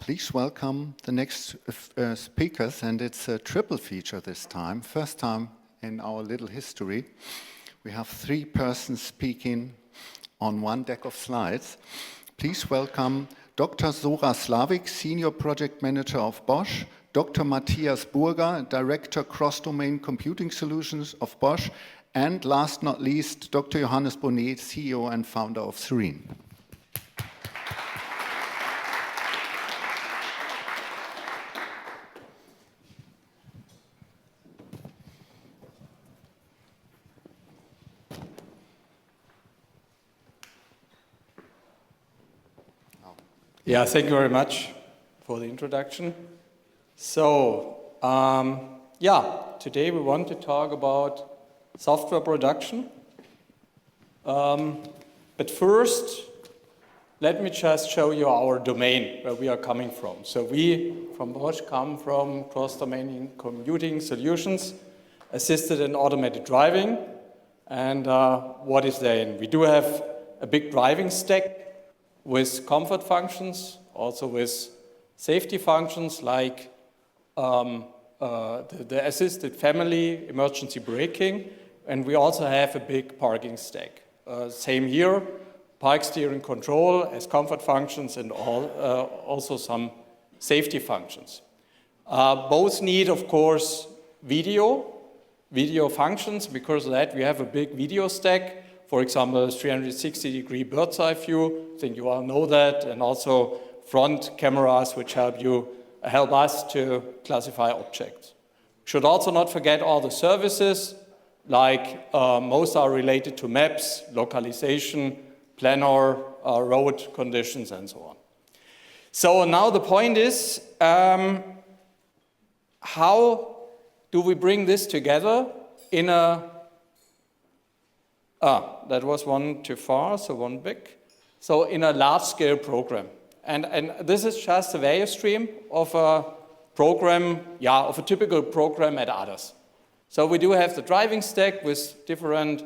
Please welcome the next speakers, and it's a triple feature this time. First time in our little history. We have 3 persons speaking on one deck of slides. Please welcome Dr. Zora Slavik, Senior Project Manager of Bosch, Dr. Matthias Burger, Director Cross-Domain Computing Solutions of Bosch, and last not least, Dr. Johannes Bohnet, CEO and founder of Seerene. Yeah, thank you very much for the introduction. So, today we want to talk about software production. But first, let me just show you our domain, where we are coming from. So we, from Bosch, come from cross-domain computing solutions, assisted and automated driving. And what is there in? We do have a big driving stack with comfort functions, also with safety functions like the assisted family emergency braking, and we also have a big parking stack. Same here, park steering control as comfort functions and also some safety functions. Both need, of course, video functions. Because of that, we have a big video stack. For example, 360-degree bird's eye view, I think you all know that, and also front cameras which help us to classify objects. Should also not forget all the services, like most are related to maps, localization, planner, road conditions, and so on. So now the point is, how do we bring this together in a that was one too far, so one big. So in a large-scale program. And this is just a value stream of a program, of a typical program at others. So we do have the driving stack with different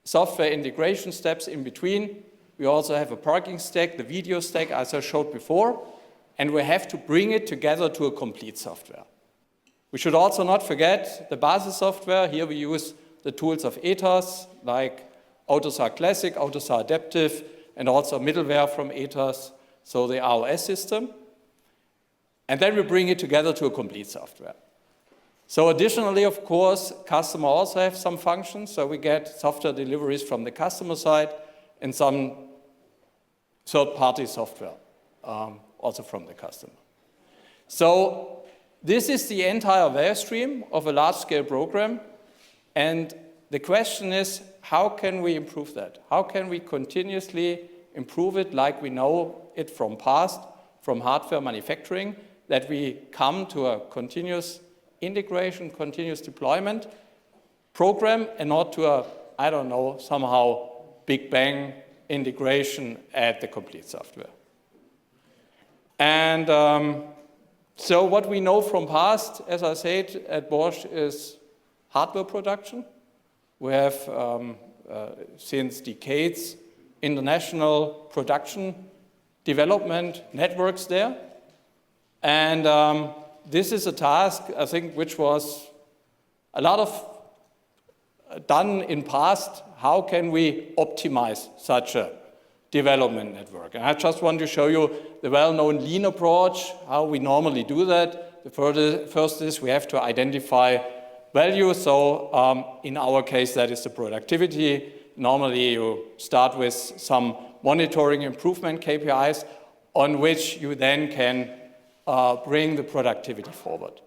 software integration steps in between. We also have a parking stack, the video stack, as I showed before, and we have to bring it together to a complete software. We should also not forget the basis software. Here we use the tools of ETAS, like AUTOSAR Classic, AUTOSAR Adaptive, and also middleware from ETAS, so the ROS system. And then we bring it together to a complete software. So additionally, of course, customer also have some functions, so we get software deliveries from the customer side and some third-party software, also from the customer. So this is the entire value stream of a large-scale program. And the question is, how can we improve that? How can we continuously improve it like we know it from past, from hardware manufacturing, that we come to a continuous integration, continuous deployment program, and not to a, somehow big bang integration at the complete software. And so what we know from past, as I said, at Bosch is hardware production. We have, since decades, international production development networks there. And this is a task, I think, which was a lot of done in past. How can we optimize such a development network? And I just want to show you the well-known lean approach, how we normally do that. The first is we have to identify value. So in our case, that is the productivity. Normally, you start with some monitoring improvement KPIs on which you then can bring the productivity forward.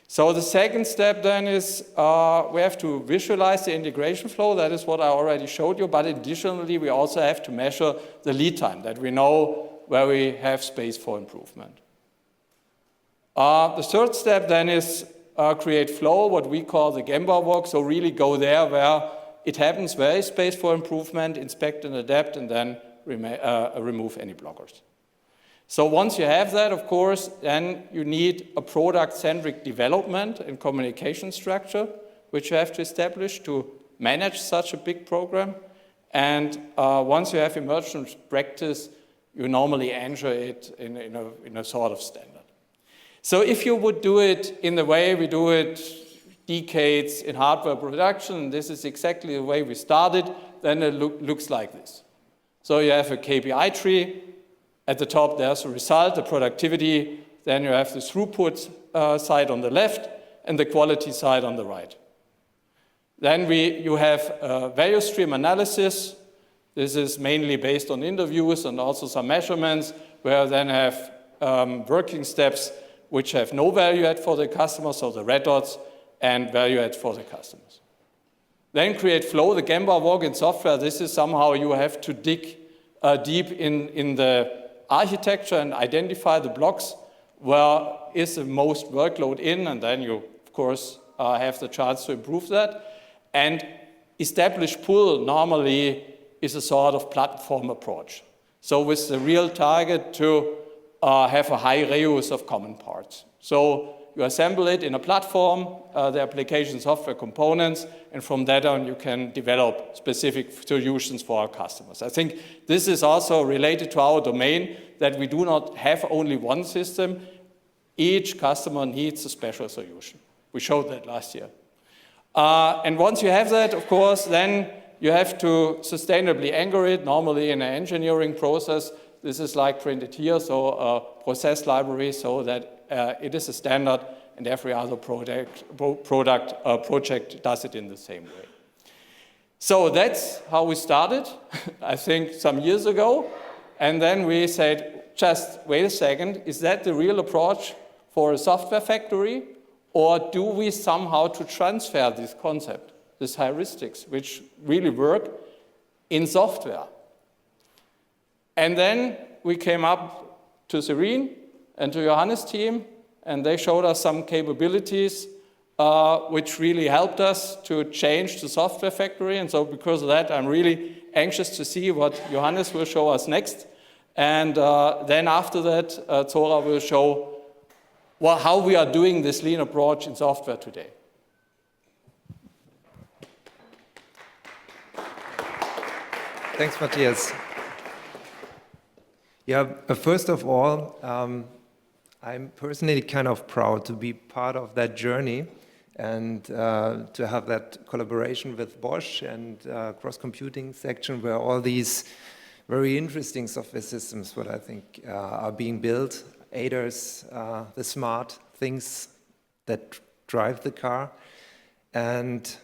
So the second step then is we have to visualize the integration flow. That is what I already showed you. But additionally, we also have to measure the lead time, that we know where we have space for improvement. The third step then is create flow, what we call the Gemba walk. So really go there where it happens, where is space for improvement, inspect and adapt, and then remove any blockers. So once you have that, of course, then you need a product-centric development and communication structure, which you have to establish to manage such a big program. And once you have emergent practice, you normally enter it in a sort of standard. So if you would do it in the way we do it decades in hardware production, and this is exactly the way we started, then it looks like this. So you have a KPI tree. At the top, there's a result, the productivity. Then you have the throughput side on the left and the quality side on the right. Then you have value stream analysis. This is mainly based on interviews and also some measurements, where you then have working steps which have no value add for the customer, so the red dots, and value add for the customers. Then create flow, the Gemba walk in software. This is somehow you have to dig deep in the architecture and identify the blocks where is the most workload in, and then you, of course, have the chance to improve that. And established pull normally is a sort of platform approach. So with the real target to have a high reuse of common parts. So you assemble it in a platform, the application software components, and from that on you can develop specific solutions for our customers. I think this is also related to our domain, that we do not have only one system. Each customer needs a special solution. We showed that last year. And once you have that, of course, then you have to sustainably anchor it, normally in an engineering process. This is like printed here, so a process library, so that it is a standard, and every other project does it in the same way. So that's how we started, I think some years ago. And then we said, just wait a second, is that the real approach for a software factory? Or do we somehow to transfer this concept, this heuristics, which really work in software? And then we came up to Seerene and to Johannes' team, and they showed us some capabilities which really helped us to change the software factory. And so because of that, I'm really anxious to see what Johannes will show us next. And then after that, Zora will show how we are doing this lean approach in software today. Thanks, Matthias. Yeah, first of all, I'm personally kind of proud to be part of that journey and to have that collaboration with Bosch and cross-computing section where all these very interesting software systems, what I think are being built, ADAS, the smart things that drive the car. And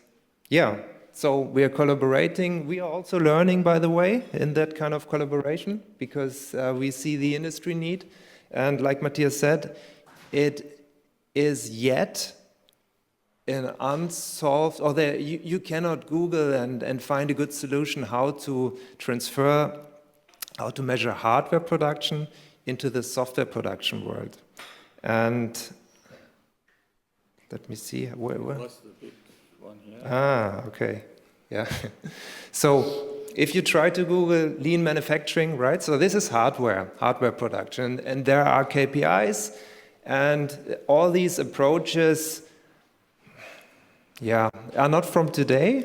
yeah, so we are collaborating. We are also learning, by the way, in that kind of collaboration, because we see the industry need. And like Matthias said, it is yet an unsolved, or you cannot Google and find a good solution how to transfer, how to measure hardware production into the software production world. And let me see, where? What's the big one here? Okay, yeah. So if you try to Google lean manufacturing, right? So this is hardware production, and there are KPIs, and all these approaches, yeah, are not from today.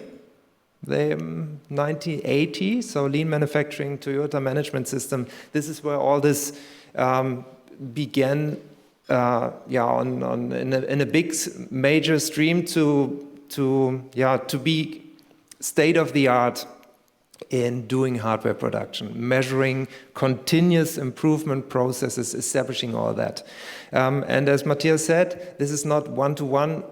They 1980, so lean manufacturing, Toyota management system. This is where all this began. In a big major stream to be state of the art in doing hardware production, measuring continuous improvement processes, establishing all that. And as Matthias said, this is not one-to-one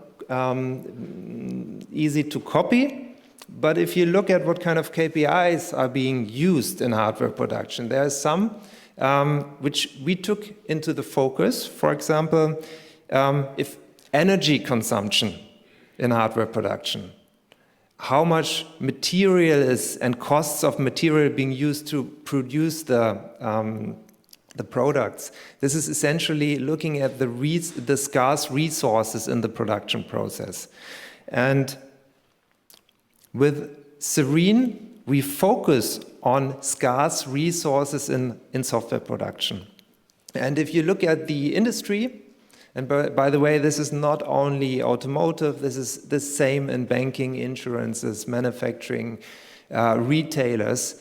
easy to copy. But if you look at what kind of KPIs are being used in hardware production, there are some which we took into the focus. For example, if energy consumption in hardware production, how much material is and costs of material being used to produce the products. This is essentially looking at the scarce resources in the production process. And with Seerene, we focus on scarce resources in software production. And if you look at the industry, and by the way, this is not only automotive, this is the same in banking, insurances, manufacturing, retailers,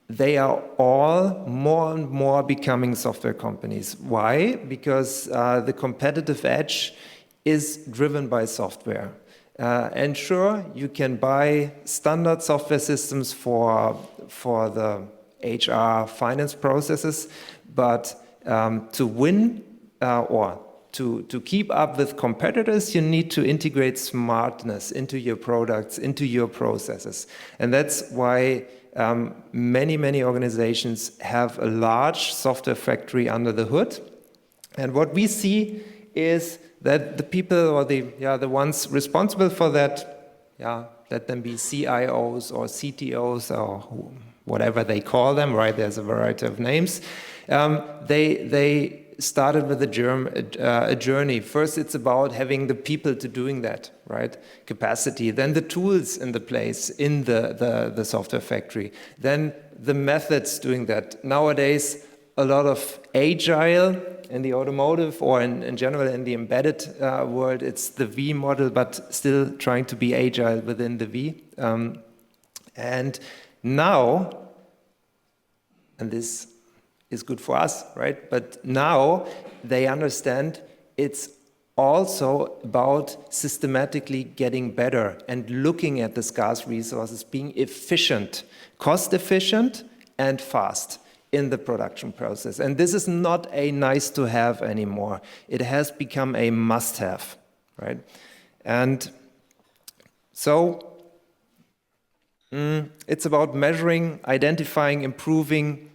they are all more and more becoming software companies. Why? Because the competitive edge is driven by software. And sure, you can buy standard software systems for the HR finance processes, but to win or to keep up with competitors, you need to integrate smartness into your products, into your processes. And that's why many organizations have a large software factory under the hood. And what we see is that the people or the ones responsible for that, let them be CIOs or CTOs or whatever they call them, right? There's a variety of names. They started with a journey. First, it's about having the people to doing that, right? Capacity. Then the tools in the place in the software factory. Then the methods doing that. Nowadays, a lot of agile in the automotive or in general in the embedded world. It's the V model, but still trying to be agile within the V. And now, and this is good for us, right? But now they understand it's also about systematically getting better and looking at the scarce resources, being efficient, cost efficient and fast in the production process. And this is not a nice to have anymore. It has become a must have, right? And so it's about measuring, identifying, improving,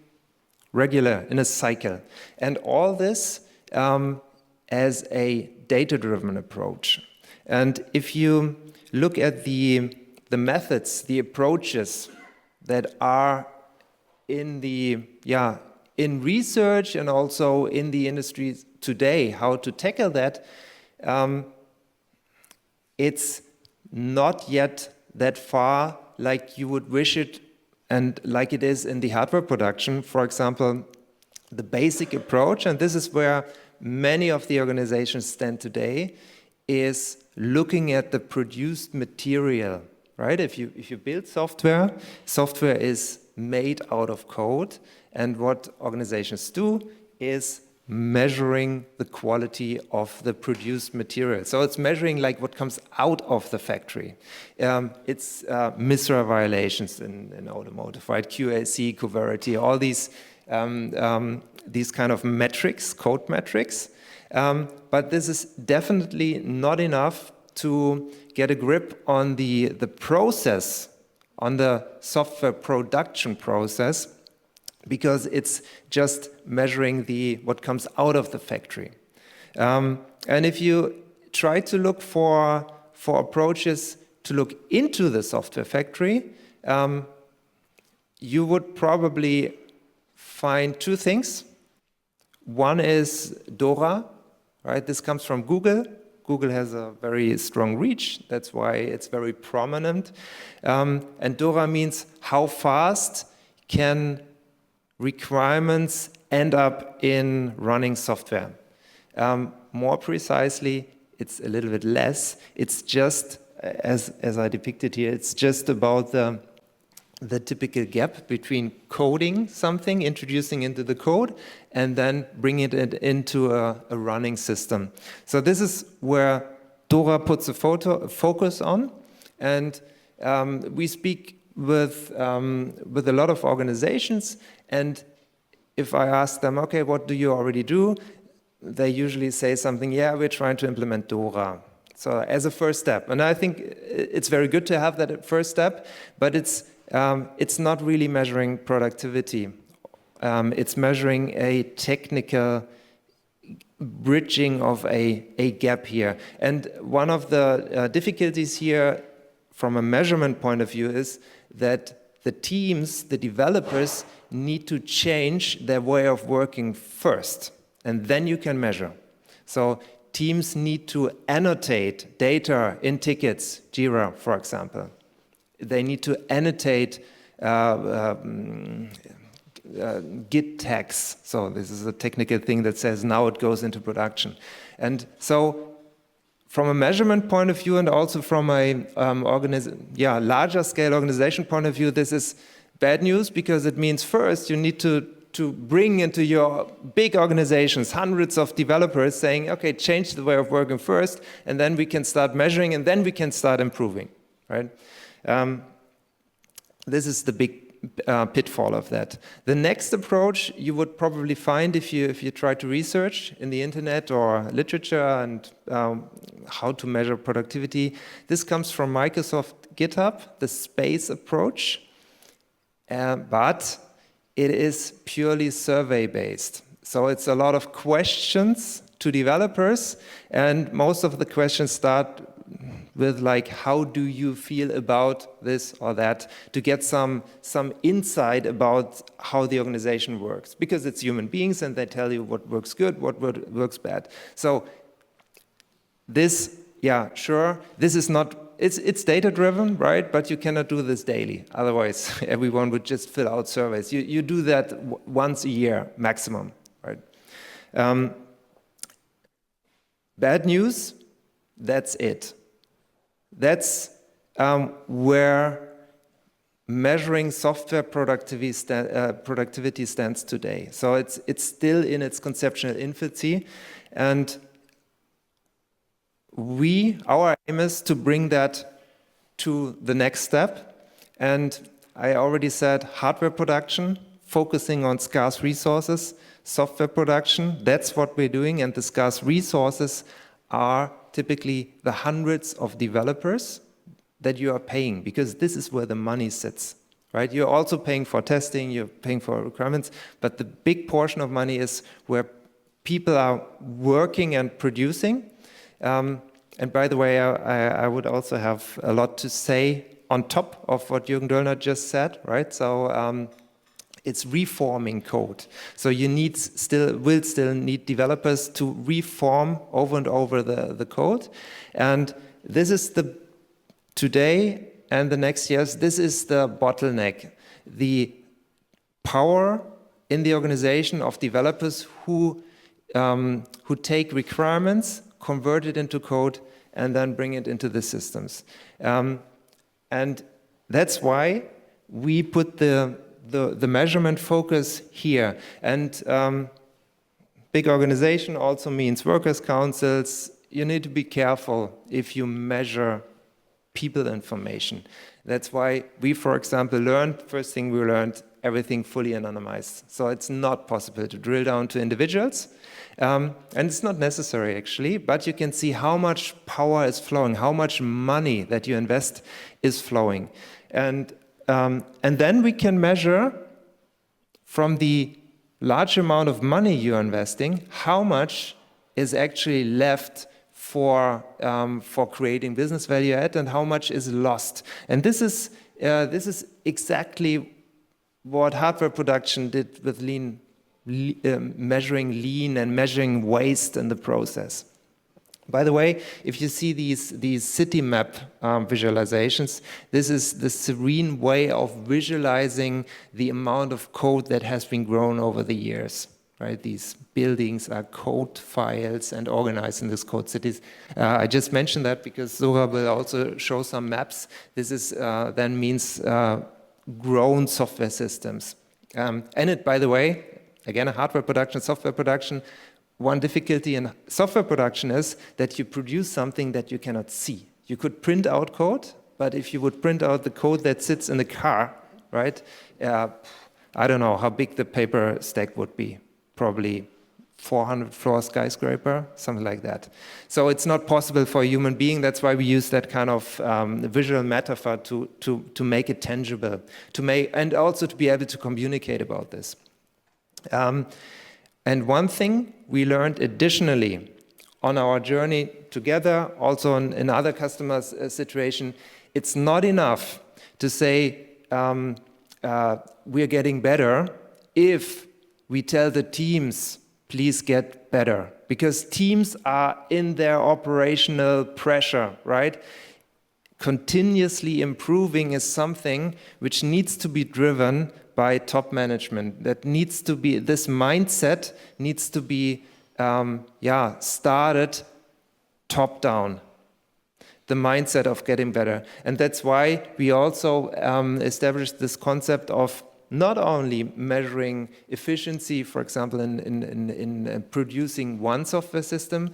regular, in a cycle. And all this as a data-driven approach. And if you look at the methods, the approaches that are in research and also in the industry today, how to tackle that, it's not yet that far like you would wish it and like it is in the hardware production. For example, the basic approach, and this is where many of the organizations stand today, is looking at the produced material, right? If you build software is made out of code, and what organizations do is measuring the quality of the produced material. So it's measuring like what comes out of the factory. It's MISRA violations in automotive, right? QAC, coverity, all these kind of metrics, code metrics. But this is definitely not enough to get a grip on the process, on the software production process, because it's just measuring what comes out of the factory. And if you try to look for approaches to look into the software factory, you would probably find two things. One is Dora, right? This comes from Google. Google has a very strong reach. That's why it's very prominent. And Dora means how fast can requirements end up in running software. More precisely, it's a little bit less. It's just, as I depicted here, it's just about the typical gap between coding something, introducing into the code, and then bringing it into a running system. So this is where Dora puts a focus on, and we speak with a lot of organizations, and if I ask them, okay, what do you already do? They usually say something, yeah, we're trying to implement Dora. So as a first step, and I think it's very good to have that first step, but it's not really measuring productivity. It's measuring a technical bridging of a gap here. And one of the difficulties here from a measurement point of view is that the teams, the developers, need to change their way of working first, and then you can measure. So teams need to annotate data in tickets, Jira, for example. They need to annotate Git tags. So this is a technical thing that says now it goes into production. And so from a measurement point of view and also from a larger scale organization point of view, this is Bad news, because it means first you need to bring into your big organizations hundreds of developers saying, okay, change the way of working first, and then we can start measuring, and then we can start improving, right? This is the big pitfall of that. The next approach you would probably find if you try to research in the internet or literature and how to measure productivity. This comes from Microsoft GitHub, the space approach, but it is purely survey-based. So it's a lot of questions to developers, and most of the questions start with like, how do you feel about this or that, to get some insight about how the organization works, because it's human beings and they tell you what works good, what works bad. So this, yeah, sure, this is not, it's data driven, right? But you cannot do this daily. Otherwise, everyone would just fill out surveys. You do that once a year maximum, right? Bad news, that's it. That's where measuring software productivity stands today. So it's still in its conceptual infancy, and our aim is to bring that to the next step. And I already said hardware production, focusing on scarce resources, software production, that's what we're doing, and the scarce resources are typically the hundreds of developers that you are paying, because this is where the money sits, right? You're also paying for testing, you're paying for requirements, but the big portion of money is where people are working and producing. And by the way, I would also have a lot to say on top of what Jürgen Döllner just said, right? So it's reforming code. So you will still need developers to reform over and over the code. And this is today and the next years, this is the bottleneck. The power in the organization of developers who take requirements, convert it into code, and then bring it into the systems. And that's why we put the measurement focus here. And big organization also means workers' councils. You need to be careful if you measure people information. That's why we, for example, first thing we learned, everything fully anonymized. So it's not possible to drill down to individuals. And it's not necessary, actually, but you can see how much power is flowing, how much money that you invest is flowing. And then we can measure from the large amount of money you're investing, how much is actually left for creating business value add and how much is lost. And this is exactly what hardware production did with measuring lean and measuring waste in the process. By the way, if you see these city map visualizations, this is the Seerene way of visualizing the amount of code that has been grown over the years. Right? These buildings are code files and organized in these code cities. I just mentioned that because Zora will also show some maps. This is then means grown software systems. And it, by the way, again, hardware production, software production, one difficulty in software production is that you produce something that you cannot see. You could print out code, but if you would print out the code that sits in the car, right? I don't know how big the paper stack would be. Probably 400 floor skyscraper, something like that. So it's not possible for a human being. That's why we use that kind of visual metaphor to make it tangible, and also to be able to communicate about this. And one thing we learned additionally on our journey together, also in other customers' situation, it's not enough to say we're getting better if we tell the teams, please get better. Because teams are in their operational pressure, right? Continuously improving is something which needs to be driven by top management. That needs to be, this mindset needs to be started top down. the mindset of getting better. And that's why we also established this concept of not only measuring efficiency, for example, in producing one software system,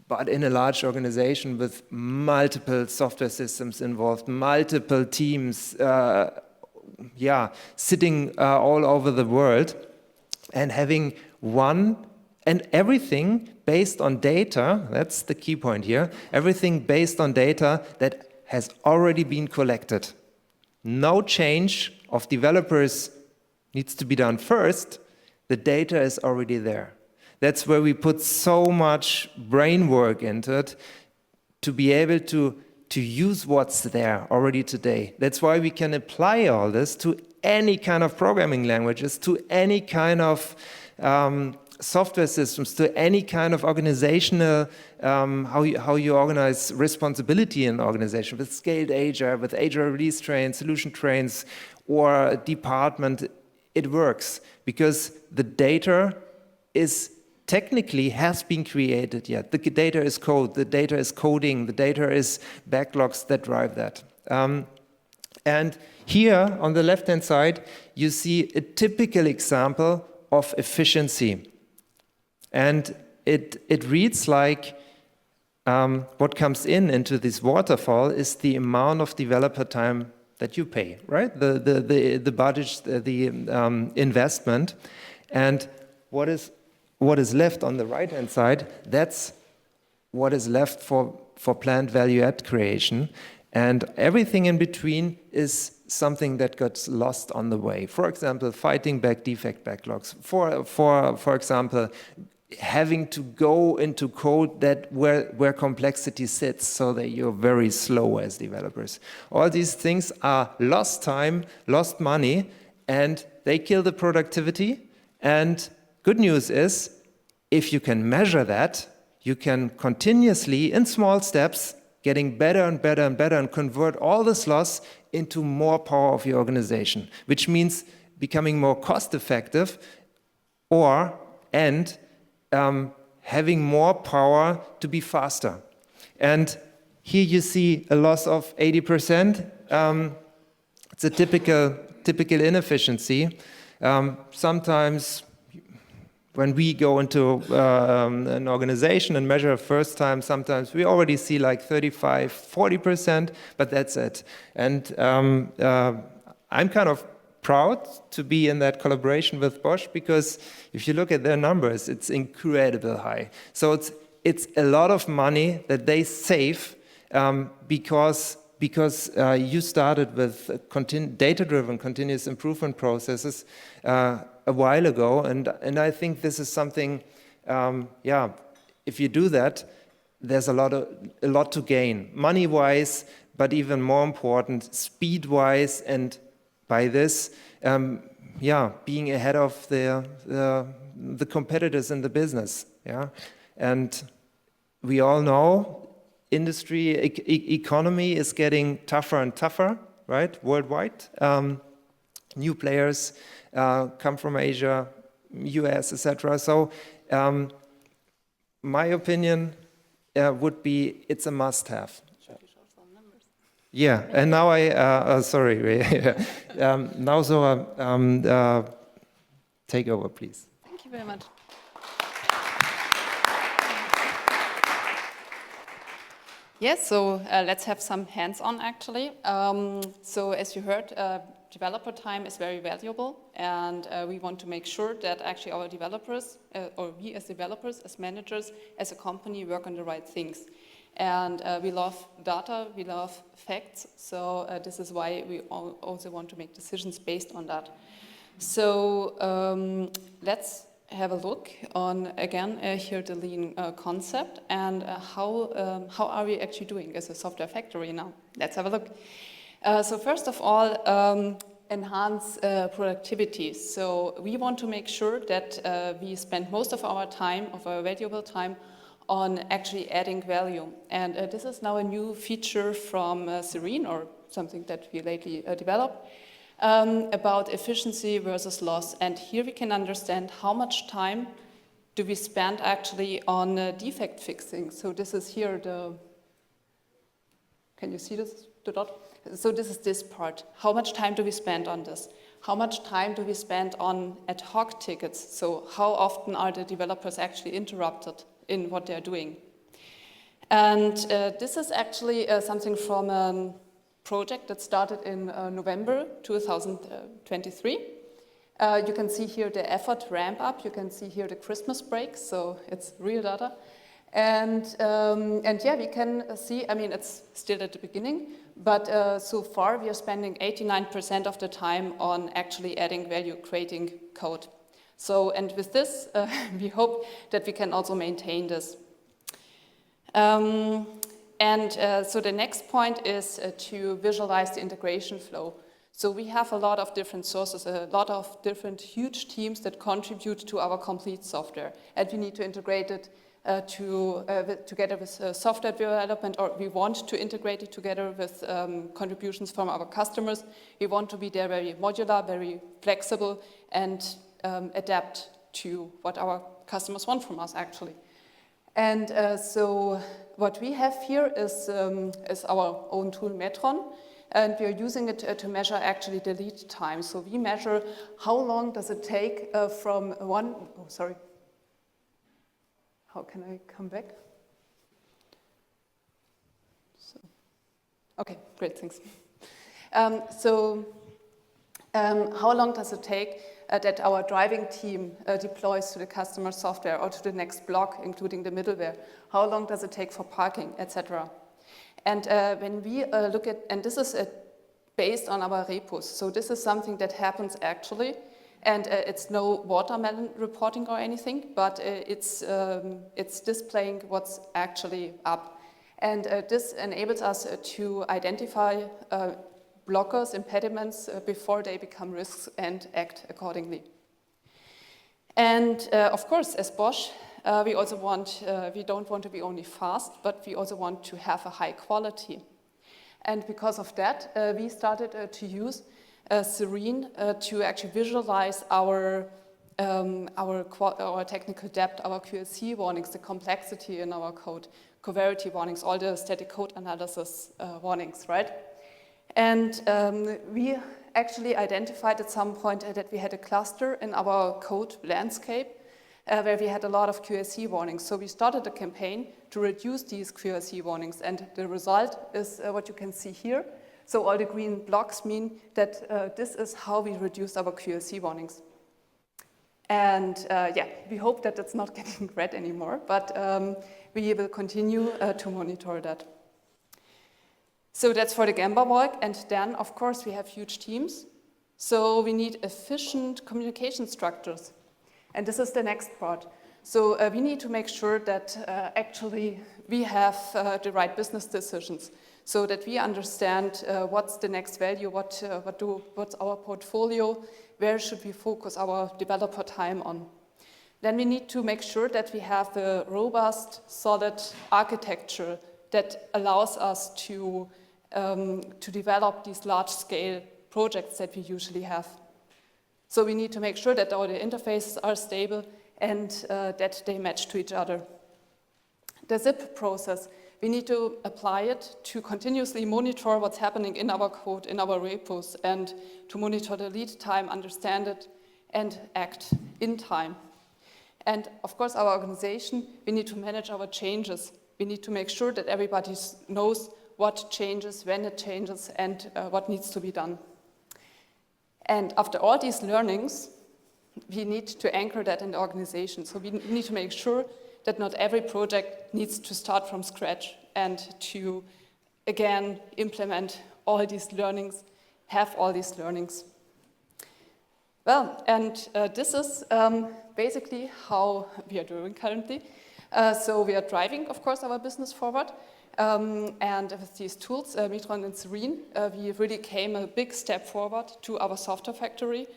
but in a large organization with multiple software systems involved, multiple teams, sitting all over the world, and having one, and everything based on data, that's the key point here, everything based on data that has already been collected. No change of developers needs to be done first, the data is already there. That's where we put so much brain work into it to be able to use what's there already today. That's why we can apply all this to any kind of programming languages, to any kind of software systems, to any kind of organizational, how you organize responsibility in an organization, with scaled agile, with agile release trains, solution trains, or a department. It works because the data is technically has been created yet. The data is code, the data is coding, the data is backlogs that drive that. And here on the left-hand side, you see a typical example of efficiency. And it reads like what comes into this waterfall is the amount of developer time that you pay, right? The budget, the investment, and what is left on the right-hand side, that's what is left for planned value-add creation. And everything in between is something that got lost on the way. For example, fighting back defect backlogs. For example, having to go into code that where complexity sits so that you're very slow as developers. All these things are lost time, lost money, and they kill the productivity. And good news is, if you can measure that, you can continuously, in small steps, getting better and better and better and convert all this loss into more power of your organization, which means becoming more cost effective and having more power to be faster. And here you see a loss of 80%. It's a typical inefficiency. Sometimes when we go into an organization and measure first time, sometimes we already see like 35, 40%, but that's it. And I'm kind of proud to be in that collaboration with Bosch, because if you look at their numbers, it's incredibly high. So it's a lot of money that they save because you started with data-driven continuous improvement processes a while ago, and I think this is something, if you do that, there's a lot to gain, money-wise, but even more important, speed-wise, and by this, being ahead of the competitors in the business, and we all know industry economy is getting tougher and tougher, right, worldwide. New players come from Asia, US, etc. So my opinion would be it's a must-have. Yeah, and now now Zora, take over, please. Thank you very much. Yes, so let's have some hands-on actually. So as you heard, developer time is very valuable, and we want to make sure that actually our developers, or we as developers, as managers, as a company, work on the right things. And we love data, we love facts, so this is why we also want to make decisions based on that. So let's have a look on, again, here the lean concept, and how are we actually doing as a software factory now? Let's have a look. So first of all, enhance productivity. So we want to make sure that we spend most of our time, of our valuable time, on actually adding value. And this is now a new feature from Seerene, or something that we lately developed, about efficiency versus loss. And here we can understand how much time do we spend actually on defect fixing. So this is here Can you see this, the dot? So this is this part. How much time do we spend on this? How much time do we spend on ad hoc tickets? So how often are the developers actually interrupted in what they're doing? And this is actually something from a project that started in November 2023. You can see here the effort ramp up. You can see here the Christmas break, so it's real data. And yeah, we can see, I mean, it's still at the beginning, but so far we are spending 89% of the time on actually adding value, creating code. So, and with this, we hope that we can also maintain this. So the next point is to visualize the integration flow. So we have a lot of different sources, a lot of different huge teams that contribute to our complete software, and we need to integrate it together with software development, or we want to integrate it together with contributions from our customers. We want to be there very modular, very flexible, and adapt to what our customers want from us, actually. And so what we have here is our own tool, Metron, and we are using it to measure actually the lead time. So we measure how long does it take from one, oh, sorry. How can I come back? So, okay, great, thanks. How long does it take that our driving team deploys to the customer software or to the next block, including the middleware? How long does it take for parking, etc.? And when we look at, and this is based on our repos, so this is something that happens actually. And it's no watermelon reporting or anything, but it's displaying what's actually up. And this enables us to identify blockers, impediments before they become risks and act accordingly. And of course, as Bosch, we also we don't want to be only fast, but we also want to have a high quality. And because of that, we started to use Seerene to actually visualize our technical depth, our QSC warnings, the complexity in our code, covariety warnings, all the static code analysis warnings, right? And we actually identified at some point that we had a cluster in our code landscape where we had a lot of QSC warnings. So we started a campaign to reduce these QSC warnings, and the result is what you can see here. So all the green blocks mean that this is how we reduce our QSC warnings. And yeah, we hope that it's not getting red anymore, but we will continue to monitor that. So that's for the Gemba walk, and then of course we have huge teams. So we need efficient communication structures. And this is the next part. So we need to make sure that actually we have the right business decisions, so that we understand what's the next value, what's our portfolio, where should we focus our developer time on. Then we need to make sure that we have a robust, solid architecture that allows us to develop these large-scale projects that we usually have. So we need to make sure that all the interfaces are stable and that they match to each other. The zip process, we need to apply it to continuously monitor what's happening in our code, in our repos, and to monitor the lead time, understand it, and act in time. And of course, our organization, we need to manage our changes. We need to make sure that everybody knows what changes, when it changes, and what needs to be done. And after all these learnings, we need to anchor that in the organization. So we need to make sure that not every project needs to start from scratch and to, again, implement all these learnings, have all these learnings. Well, and this is basically how we are doing currently. So we are driving, of course, our business forward. And with these tools, Metron and Seerene, we really came a big step forward to our software factory.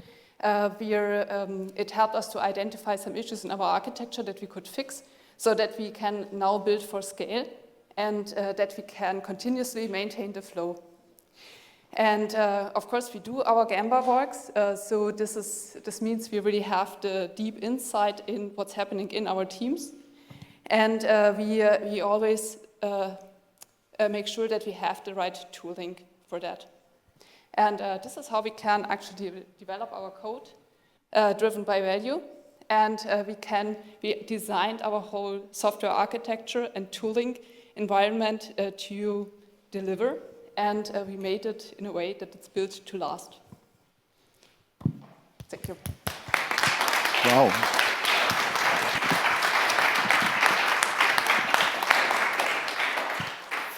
It helped us to identify some issues in our architecture that we could fix, so that we can now build for scale and that we can continuously maintain the flow. And of course, we do our Gemba works. So this means we really have the deep insight in what's happening in our teams. And we always make sure that we have the right tooling for that. And this is how we can actually develop our code driven by value. And we designed our whole software architecture and tooling environment to deliver. And we made it in a way that it's built to last. Thank you. Wow.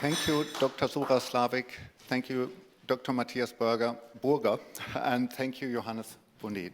Thank you, Dr. Zora, Slavik. Thank you, Dr. Matthias Burger, and thank you, Johannes Bohnet.